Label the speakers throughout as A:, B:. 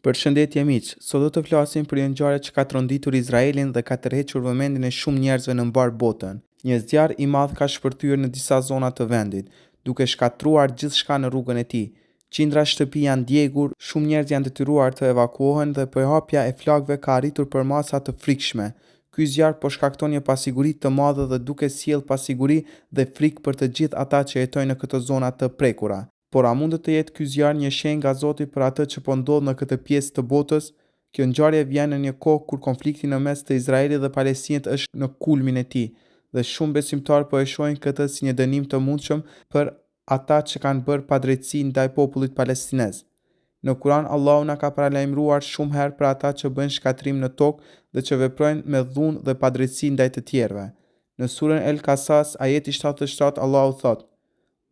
A: Përshëndetje miq, sot do të flasim për një ngjarje që ka tronditur Izraelin dhe ka tërhequr vëmendjen e shumë njerëzve në mbar botën. Një zjarr i madh ka shpërthyer në disa zona të vendit, duke shkatruar gjithçka në rrugën e tij. Qindra shtëpi janë djegur, shumë njerëz janë detyruar të evakuohen dhe përhapja e flakëve ka arritur për masa të frikshme. Ky zjarr po shkakton një pasiguri të madhe dhe duke sjellë pasiguri dhe frikë për të gjithë ata që jetojnë në këto zona të prekura. Por a mund të jetë ky zjarr një shenjë nga Zoti për atë që po ndodh në këtë pjesë të botës? Kjo ngjarje vjen në një kohë kur konflikti në mes të Izraelit dhe Palestinës është në kulmin e tij, dhe shumë besimtarë po e shohin këtë si një dënim të mundshëm për ata që kanë bërë padrejtësi ndaj popullit palestinez. Në Kur'an Allahu na ka paralajmëruar shumë herë për ata që bëjnë shkatrim në tokë dhe që veprojnë me dhunë dhe padrejtësi ndaj të tjerëve. Në surën El Qasas, ajeti 77, Allahu thotë: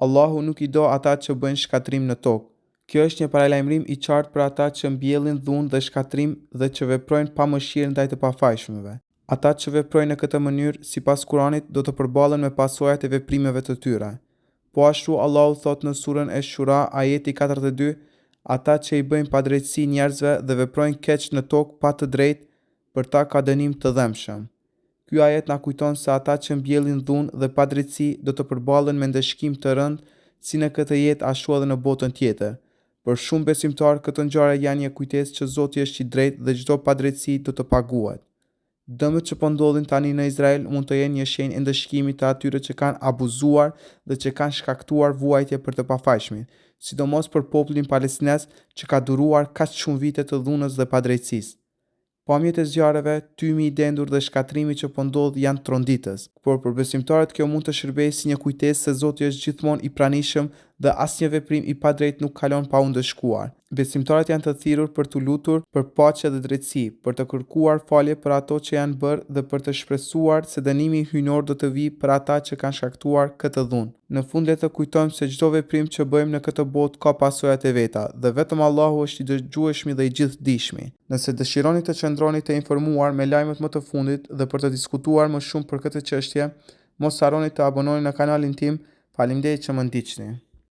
A: Allahu nuk i do ata që bëjnë shkatrim në tokë. Kjo është një paralajmërim i qartë për ata që mbjellin dhunë dhe shkatrim dhe që veprojnë pa mëshirë ndaj të pafajshmëve. Ata që veprojnë në këtë mënyrë, sipas Kuranit, do të përballen me pasojat e veprimeve të tyre. Po ashtu Allahu thot në surën Esh-Shura, ajeti 42, ata që i bëjnë padrejtësi njerëzve dhe veprojnë keq në tokë pa të drejtë, për ta ka dënim të dhëmshëm. Ky ajet na kujton se ata që mbjellin dhunë dhe padrejtësi do të përballen me ndëshkim të rënd, si në këtë jetë ashtu edhe në botën tjetër. Për shumë besimtarë, këtë ngjarje janë një kujtesë që Zoti është i drejtë dhe çdo padrejtësi do të paguhet. Dëmet që po ndodhin tani në Izrael mund të jenë një shenjë e ndëshkimit të atyre që kanë abuzuar dhe që kanë shkaktuar vuajtje për të pafajshmin, sidomos për popullin palestinez që ka duruar kaq shumë vite të dhunës dhe padrejtësisë. Pamjet e zjarreve, tymi i dendur dhe shkatrimi që po ndodh janë tronditës, por për besimtarët kjo mund të shërbejë si një kujtesë se Zoti është gjithmonë i pranishëm dhe asnjë veprim i padrejtë nuk kalon pa u ndëshkuar. Besimtarët janë të thirrur për të lutur për paqe dhe drejtësi, për të kërkuar falje për ato që janë bërë dhe për të shpresuar se dënimi hyjnor do të vijë për ata që kanë shkaktuar këtë dhunë. Në fund le të kujtojmë se çdo veprim që bëjmë në këtë botë ka pasojat e veta dhe vetëm Allahu është i dëgjueshmi dhe i gjithdijshmi. Nëse dëshironi të qëndroni të informuar me lajmet më të fundit dhe për të diskutuar më shumë për këtë çështje, mos harroni të abononi në kanalin tim. Faleminderit që më ndiqni.